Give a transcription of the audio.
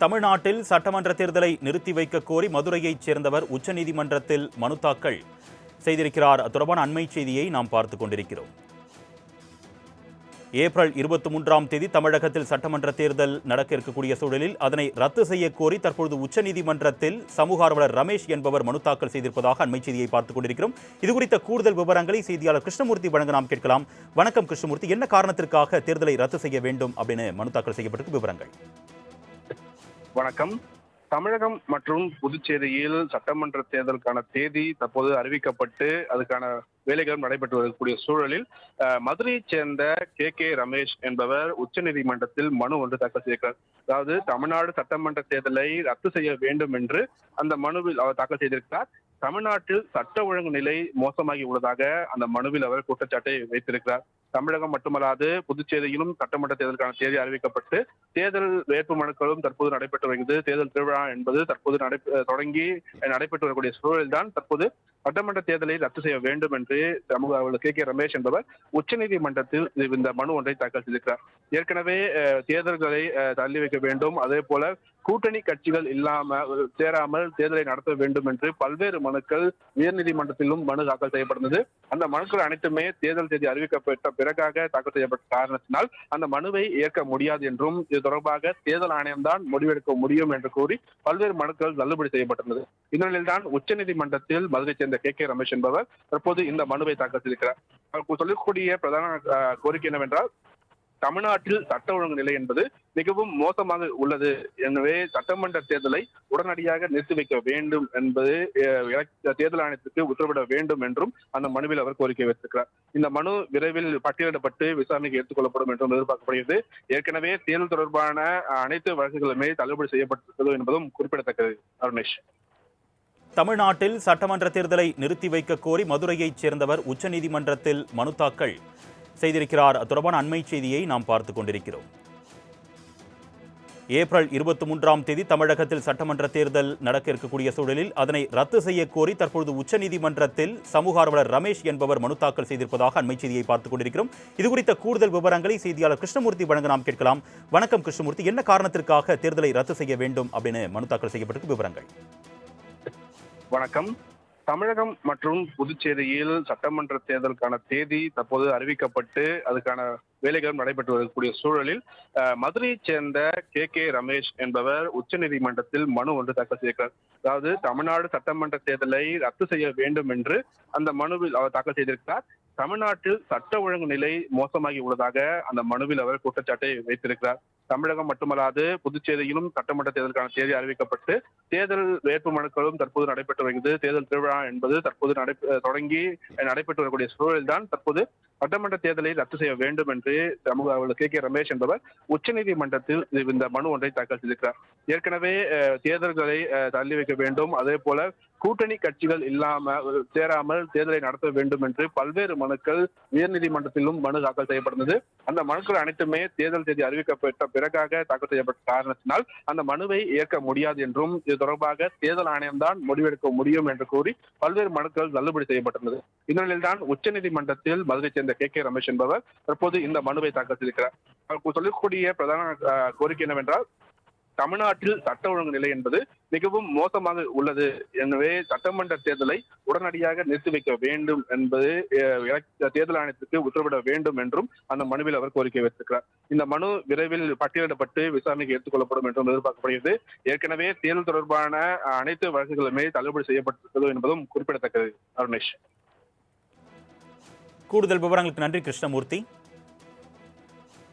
தமிழ்நாட்டில் சட்டமன்ற தேர்தலை நிறுத்தி வைக்க கோரி மதுரையைச் சேர்ந்தவர் உச்சநீதிமன்றத்தில் மனு தாக்கல் செய்திருக்கிறார். தொடர்பான அண்மை செய்தியை நாம் பார்த்துக் கொண்டிருக்கிறோம். ஏப்ரல் 23ஆம் தேதி தமிழகத்தில் சட்டமன்ற தேர்தல் நடக்க இருக்கக்கூடிய சூழலில் அதனை ரத்து செய்ய கோரி தற்பொழுது உச்சநீதிமன்றத்தில் சமூக ஆர்வலர் ரமேஷ் என்பவர் மனு தாக்கல் செய்திருப்பதாக அண்மை செய்தியை பார்த்துக் கொண்டிருக்கிறோம். இதுகுறித்த கூடுதல் விவரங்களை செய்தியாளர் கிருஷ்ணமூர்த்தி வழங்க நாம் கேட்கலாம். வணக்கம் கிருஷ்ணமூர்த்தி, என்ன காரணத்திற்காக தேர்தலை ரத்து செய்ய வேண்டும் அப்படின்னு மனு தாக்கல் செய்யப்பட்டிருக்கு? விவரங்கள். வணக்கம். தமிழகம் மற்றும் புதுச்சேரியில் சட்டமன்ற தேர்தலுக்கான தேதி தற்போது அறிவிக்கப்பட்டு அதுக்கான வேலைகளும் நடைபெற்று வரக்கூடிய சூழலில் மதுரையைச் சேர்ந்த கே ரமேஷ் என்பவர் உச்சநீதிமன்றத்தில் மனு ஒன்று தாக்கல் செய்திருக்கிறார். அதாவது தமிழ்நாடு சட்டமன்ற தேர்தலை ரத்து செய்ய வேண்டும் என்று அந்த மனுவில் அவர் தாக்கல் செய்திருக்கிறார். தமிழ்நாட்டில் சட்ட ஒழுங்கு நிலை மோசமாகி உள்ளதாக அந்த மனுவில் அவர் குற்றச்சாட்டை வைத்திருக்கிறார். தமிழகம் மட்டுமல்லாது புதுச்சேரியிலும் சட்டமன்ற தேர்தலுக்கான தேதி அறிவிக்கப்பட்டு தேர்தல் வேட்பு மனுக்களும் தற்போது நடைபெற்று வருகிறது. தேர்தல் திருவிழா என்பது தற்போது தொடங்கி நடைபெற்று வரக்கூடிய சூழலில்தான் தற்போது சட்டமன்ற தேர்தலை ரத்து செய்ய வேண்டும் என்று சமூக ஆர்வலர் கே ரமேஷ் என்பவர் உச்சநீதிமன்றத்தில் இந்த மனு ஒன்றை தாக்கல் செய்திருக்கிறார். ஏற்கனவே தேர்தல்களை தள்ளி வைக்க வேண்டும், அதே போல கூட்டணி கட்சிகள் சேராமல் தேர்தலை நடத்த வேண்டும் என்று பல்வேறு மனுக்கள் உயர்நீதிமன்றத்திலும் மனு தாக்கல் செய்யப்பட்டது. அந்த மனுக்கள் அனைத்துமே தேர்தல் தேதி அறிவிக்கப்பட்ட பிறகாக தாக்கல் செய்யப்பட்ட காரணத்தினால் அந்த மனுவை ஏற்க முடியாது என்றும் இது தொடர்பாக தேர்தல் ஆணையம்தான் முடிவெடுக்க முடியும் என்று கூறி பல்வேறு மனுக்கள் தள்ளுபடி செய்யப்பட்டுள்ளது. இந்த நிலையில்தான் உச்சநீதிமன்றத்தில் மதுரை சேர்ந்த கே ரமேஷ் என்பவர் தற்போது இந்த மனுவை தாக்கல் செய்திருக்கிறார். அவர் சொல்லக்கூடிய பிரதான கோரிக்கை என்னவென்றால், தமிழ்நாட்டில் சட்ட ஒழுங்கு நிலை என்பது மிகவும் மோசமாக உள்ளது. எனவே சட்டமன்ற தேர்தலை உடனடியாக நிறுத்தி வைக்க வேண்டும் என்பது தேர்தல் ஆணையத்திற்கு உத்தரவிட வேண்டும் என்றும் அந்த மனுவில் அவர் கோரிக்கை வைத்திருக்கிறார். இந்த மனு விரைவில் பட்டியலிடப்பட்டு விசாரணைக்கு எடுத்துக் கொள்ளப்படும் என்றும் எதிர்பார்க்கப்படுகிறது. ஏற்கனவே தேர்தல் தொடர்பான அனைத்து வழக்குகளுமே தள்ளுபடி செய்யப்பட்டிருக்கிறது என்பதும் குறிப்பிடத்தக்கது. அருணேஷ். தமிழ்நாட்டில் சட்டமன்ற தேர்தலை நிறுத்தி வைக்க கோரி மதுரையைச் சேர்ந்தவர் உச்சநீதிமன்றத்தில் மனு தாக்கல் செய்திருக்கிறார். தொடர்பான அண்மை செய்தியை நாம் பார்த்துக் கொண்டிருக்கிறோம். ஏப்ரல் 23ஆம் தேதி தமிழகத்தில் சட்டமன்ற தேர்தல் நடக்க இருக்கக்கூடிய சூழலில் அதனை ரத்து செய்ய கோரி தற்பொழுது உச்சநீதிமன்றத்தில் சமூக ஆர்வலர் ரமேஷ் என்பவர் மனு தாக்கல் செய்திருப்பதாக அண்மை செய்தியை பார்த்துக் கொண்டிருக்கிறோம். இதுகுறித்த கூடுதல் விவரங்களை செய்தியாளர் கிருஷ்ணமூர்த்தி வழங்க நாம் கேட்கலாம். வணக்கம் கிருஷ்ணமூர்த்தி, என்ன காரணத்திற்காக தேர்தலை ரத்து செய்ய வேண்டும் அப்படின்னு மனு தாக்கல் செய்யப்பட்டிருக்கு? விவரங்கள். வணக்கம். தமிழகம் மற்றும் புதுச்சேரியில் சட்டமன்ற தேர்தலுக்கான தேதி தற்போது அறிவிக்கப்பட்டு அதுக்கான வேலைகளும் நடைபெற்று வரக்கூடிய சூழலில் மதுரையைச் சேர்ந்த கே ரமேஷ் என்பவர் உச்சநீதிமன்றத்தில் மனு ஒன்று தாக்கல் செய்திருக்கிறார். அதாவது தமிழ்நாடு சட்டமன்ற தேர்தலை ரத்து செய்ய வேண்டும் என்று அந்த மனுவில் அவர் தாக்கல் செய்திருக்கிறார். தமிழ்நாட்டில் சட்ட ஒழுங்கு நிலை மோசமாகி உள்ளதாக அந்த மனுவில் அவர் குற்றச்சாட்டை வைத்திருக்கிறார். தமிழகம் மட்டுமல்லாது புதுச்சேரியிலும் சட்டமன்ற தேர்தலுக்கான தேதி அறிவிக்கப்பட்டு தேர்தல் வேட்பு மனுக்களும் தற்போது நடைபெற்று வருகிறது. தேர்தல் திருவிழா என்பது தற்போது தொடங்கி நடைபெற்று வரக்கூடிய சூழலில்தான் தற்போது சட்டமன்ற தேர்தலை ரத்து செய்ய வேண்டும் என்று சமூக ஆர்வலர் கே ரமேஷ் என்பவர் உச்சநீதிமன்றத்தில் இந்த மனு ஒன்றை தாக்கல் செய்திருக்கிறார். ஏற்கனவே தேர்தல்களை தள்ளி வைக்க வேண்டும், அதே போல கூட்டணி கட்சிகள் சேராமல் தேர்தலை நடத்த வேண்டும் என்று பல்வேறு மனுக்கள் உயர்நீதிமன்றத்திலும் மனு தாக்கல் செய்யப்பட்டது. அந்த மனுக்கள் அனைத்துமே தேர்தல் தேதி அறிவிக்கப்பட்ட பிறகாக தாக்கல் செய்யப்பட்ட காரணத்தினால் அந்த மனுவை ஏற்க முடியாது என்றும் இது தொடர்பாக தேர்தல் ஆணையம்தான் முடிவெடுக்க முடியும் என்று கூறி பல்வேறு மனுக்கள் தள்ளுபடி செய்யப்பட்டுள்ளது. இந்த நிலையில்தான் உச்சநீதிமன்றத்தில் மதுரை சேர்ந்த கே ரமேஷ் என்பவர் தற்போது இந்த மனுவை தாக்கல் செய்திருக்கிறார். அவர் சொல்லக்கூடிய பிரதான கோரிக்கை என்னவென்றால், தமிழ்நாட்டில் சட்ட ஒழுங்கு நிலை என்பது மிகவும் மோசமாக உள்ளது. எனவே சட்டமன்ற தேர்தலை உடனடியாக நிறுத்தி வைக்க வேண்டும் என்பது தேர்தல் ஆணையத்திற்கு உத்தரவிட வேண்டும் என்றும் அந்த மனுவில் அவர் கோரிக்கை வைத்திருக்கிறார். இந்த மனு விரைவில் பட்டியலிடப்பட்டு விசாரணைக்கு எடுத்துக் கொள்ளப்படும் என்றும் எதிர்பார்க்கப்படுகிறது. ஏற்கனவே தேர்தல் தொடர்பான அனைத்து வழக்குகளுமே தள்ளுபடி செய்யப்பட்டிருக்கிறது என்பதும் குறிப்பிடத்தக்கது. அருணேஷ். கூடுதல் விவரங்களுக்கு நன்றி கிருஷ்ணமூர்த்தி.